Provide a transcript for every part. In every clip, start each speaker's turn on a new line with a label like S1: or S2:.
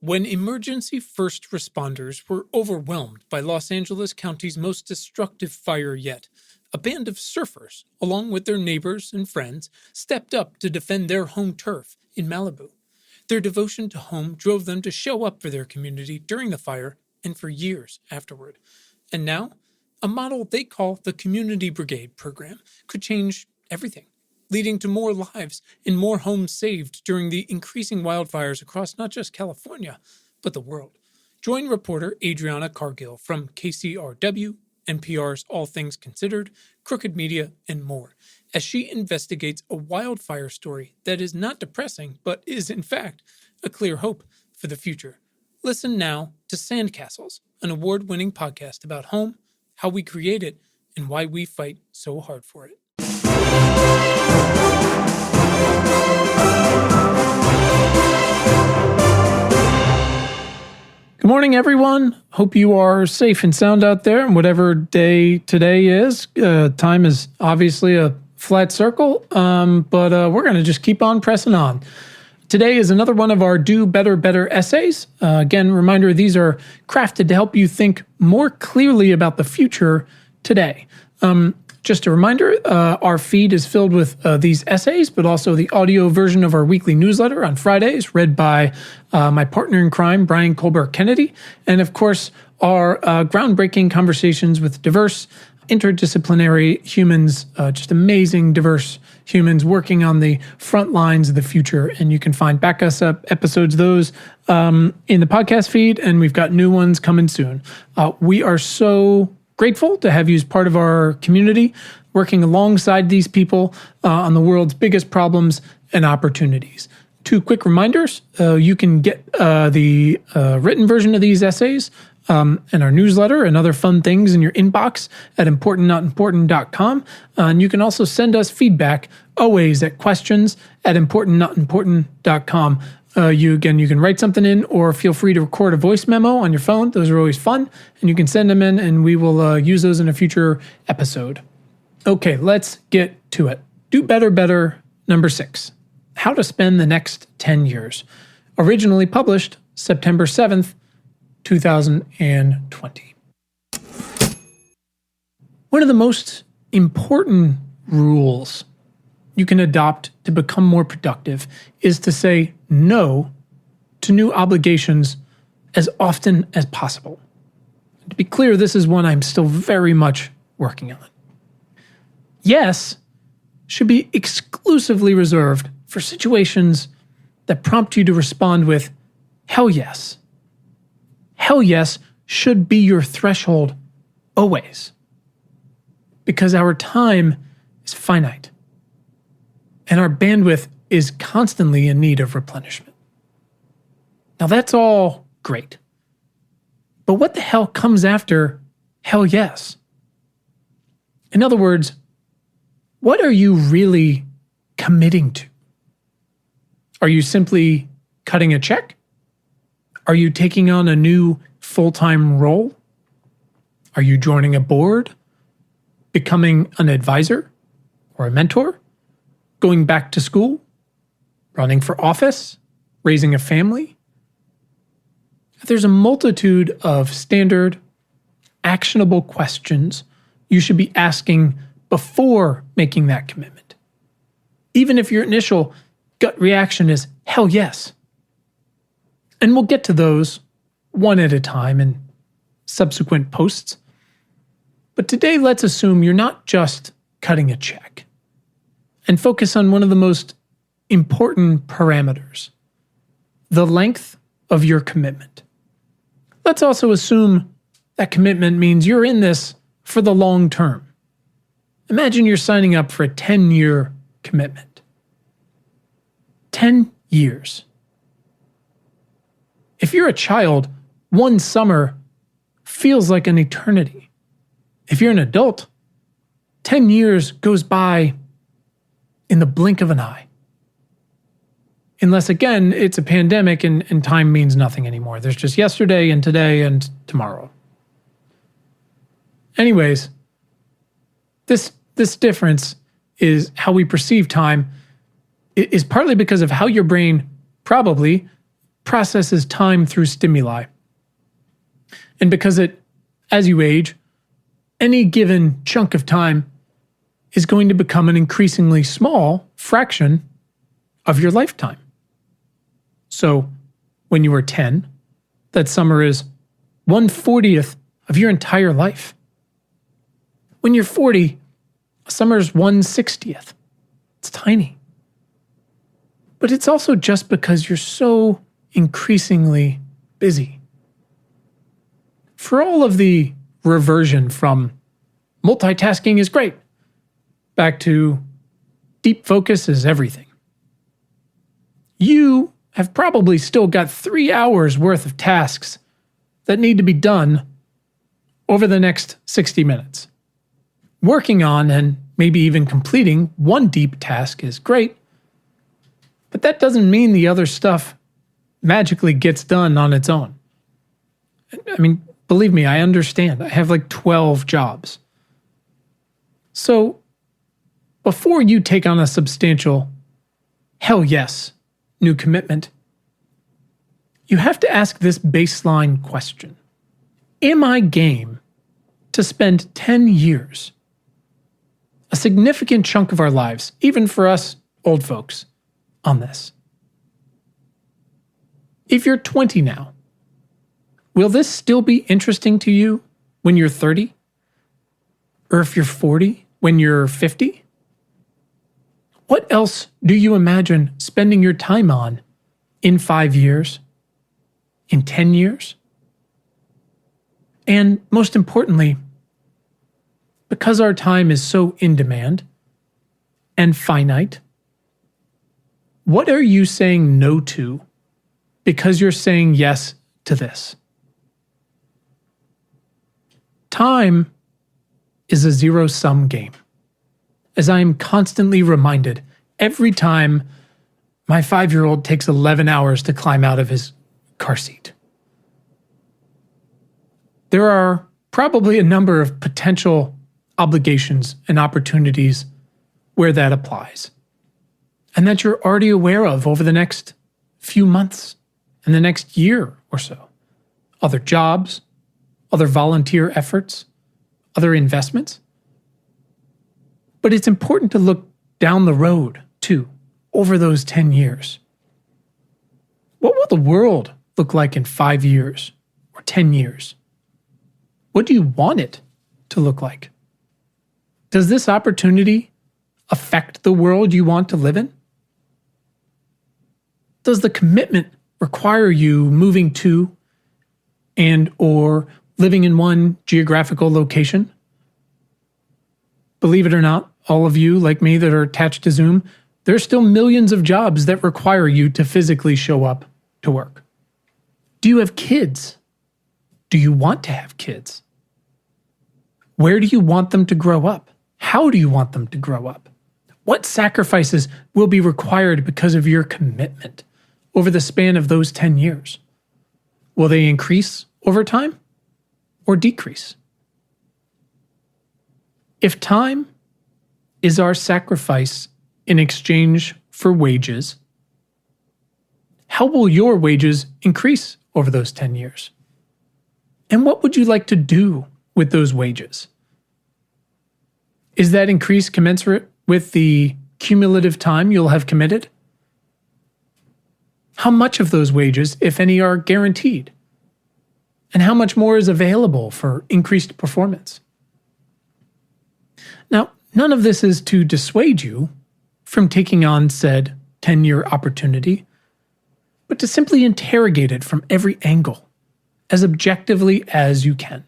S1: When emergency first responders were overwhelmed by Los Angeles County's most destructive fire yet, a band of surfers, along with their neighbors and friends, stepped up to defend their home turf in Malibu. Their devotion to home drove them to show up for their community during the fire and for years afterward. And now, a model they call the Community Brigade program could change everything, leading to more lives and more homes saved during the increasing wildfires across not just California, but the world. Join reporter Adriana Cargill from KCRW, NPR's All Things Considered, Crooked Media, and more, as she investigates a wildfire story that is not depressing, but is in fact a clear hope for the future. Listen now to Sandcastles, an award-winning podcast about home, how we create it, and why we fight so hard for it. Good morning, everyone. Hope you are safe and sound out there, and whatever day today is. Time is obviously a flat circle, but we're going to just keep on pressing on. Today is another one of our Do Better, Better essays. Again, reminder, these are crafted to help you think more clearly about the future today. Just a reminder, our feed is filled with these essays, but also the audio version of our weekly newsletter on Fridays, read by my partner in crime, Brian Colbert-Kennedy, and of course, our groundbreaking conversations with diverse, interdisciplinary humans, just amazing, diverse humans working on the front lines of the future. And you can find back us up episodes of those in the podcast feed, and we've got new ones coming soon. We are so grateful to have you as part of our community, working alongside these people on the world's biggest problems and opportunities. Two quick reminders. You can get the written version of these essays and our newsletter and other fun things in your inbox at importantnotimportant.com. And you can also send us feedback always at questions@importantnotimportant.com. You can write something in or feel free to record a voice memo on your phone. Those are always fun. And you can send them in and we will use those in a future episode. Okay, let's get to it. Do Better, Better, number 6. How to Spend the Next 10 Years. Originally published September 7th, 2020. One of the most important rules you can adopt to become more productive is to say no to new obligations as often as possible. To be clear, this is one I'm still very much working on. Yes should be exclusively reserved for situations that prompt you to respond with, hell yes. Hell yes should be your threshold always. Because our time is finite. And our bandwidth is constantly in need of replenishment. Now that's all great. But what the hell comes after hell yes? In other words, what are you really committing to? Are you simply cutting a check? Are you taking on a new full-time role? Are you joining a board? Becoming an advisor or a mentor? Going back to school, running for office, raising a family? There's a multitude of standard, actionable questions you should be asking before making that commitment. Even if your initial gut reaction is, hell yes. And we'll get to those one at a time in subsequent posts. But today, let's assume you're not just cutting a check, and focus on one of the most important parameters, the length of your commitment. Let's also assume that commitment means you're in this for the long term. Imagine you're signing up for a 10-year commitment. 10 years. If you're a child, one summer feels like an eternity. If you're an adult, 10 years goes by in the blink of an eye. Unless, again, it's a pandemic and time means nothing anymore. There's just yesterday and today and tomorrow. Anyways, this difference is how we perceive time is partly because of how your brain probably processes time through stimuli. And because as you age, any given chunk of time is going to become an increasingly small fraction of your lifetime. So when you were 10, that summer is 1/40th of your entire life. When you're 40, a summer is 1/60th. It's tiny. But it's also just because you're so increasingly busy. For all of the reversion from multitasking is great back to deep focus is everything, you have probably still got 3 hours worth of tasks that need to be done over the next 60 minutes. Working on and maybe even completing one deep task is great, but that doesn't mean the other stuff magically gets done on its own. I mean, believe me, I understand. I have like 12 jobs. So, before you take on a substantial, hell yes, new commitment, you have to ask this baseline question. Am I game to spend 10 years, a significant chunk of our lives, even for us old folks, on this? If you're 20 now, will this still be interesting to you when you're 30? Or if you're 40, when you're 50? What else do you imagine spending your time on in 5 years? In 10 years? And most importantly, because our time is so in demand and finite, what are you saying no to because you're saying yes to this? Time is a zero-sum game, as I am constantly reminded every time my 5-year-old takes 11 hours to climb out of his car seat. There are probably a number of potential obligations and opportunities where that applies, and that you're already aware of over the next few months and the next year or so. Other jobs, other volunteer efforts, other investments. But it's important to look down the road, too, over those 10 years. What will the world look like in 5 years or 10 years? What do you want it to look like? Does this opportunity affect the world you want to live in? Does the commitment require you moving to and or living in one geographical location? Believe it or not, all of you like me that are attached to Zoom, there's still millions of jobs that require you to physically show up to work. Do you have kids? Do you want to have kids? Where do you want them to grow up? How do you want them to grow up? What sacrifices will be required because of your commitment over the span of those 10 years? Will they increase over time or decrease? If time is our sacrifice in exchange for wages, how will your wages increase over those 10 years? And what would you like to do with those wages? Is that increase commensurate with the cumulative time you'll have committed? How much of those wages, if any, are guaranteed? And how much more is available for increased performance? Now, none of this is to dissuade you from taking on said 10-year opportunity, but to simply interrogate it from every angle, as objectively as you can.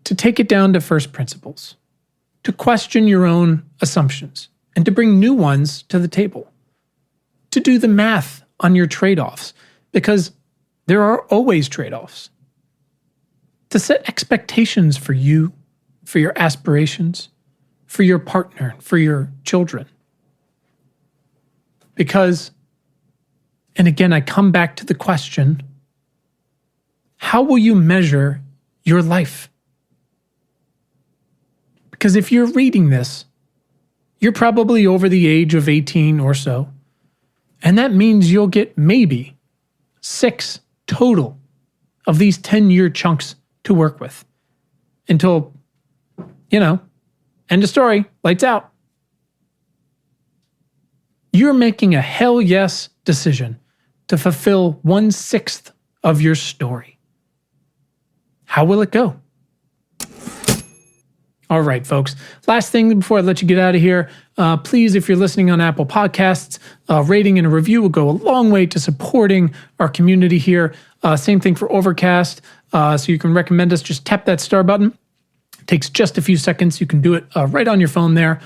S1: To take it down to first principles, to question your own assumptions, and to bring new ones to the table. To do the math on your trade-offs, because there are always trade-offs. To set expectations for you, for your aspirations, for your partner, for your children. Because, and again, I come back to the question, how will you measure your life? Because if you're reading this, you're probably over the age of 18 or so, And that means you'll get maybe 6 total of these 10-year chunks to work with until, end of story, lights out. You're making a hell yes decision to fulfill 1/6 of your story. How will it go? All right, folks. Last thing before I let you get out of here, please, if you're listening on Apple Podcasts, a rating and a review will go a long way to supporting our community here. Same thing for Overcast. So you can recommend us. Just tap that star button. It takes just a few seconds. You can do it right on your phone there.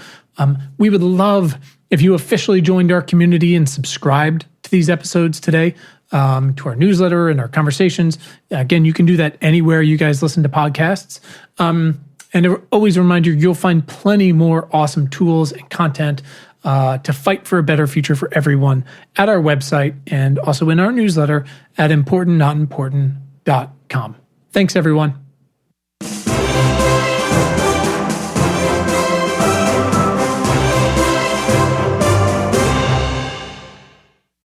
S1: We would love if you officially joined our community and subscribed to these episodes today, to our newsletter and our conversations. Again, you can do that anywhere you guys listen to podcasts. And always a reminder, you'll find plenty more awesome tools and content to fight for a better future for everyone at our website and also in our newsletter at importantnotimportant.com. Thanks, everyone.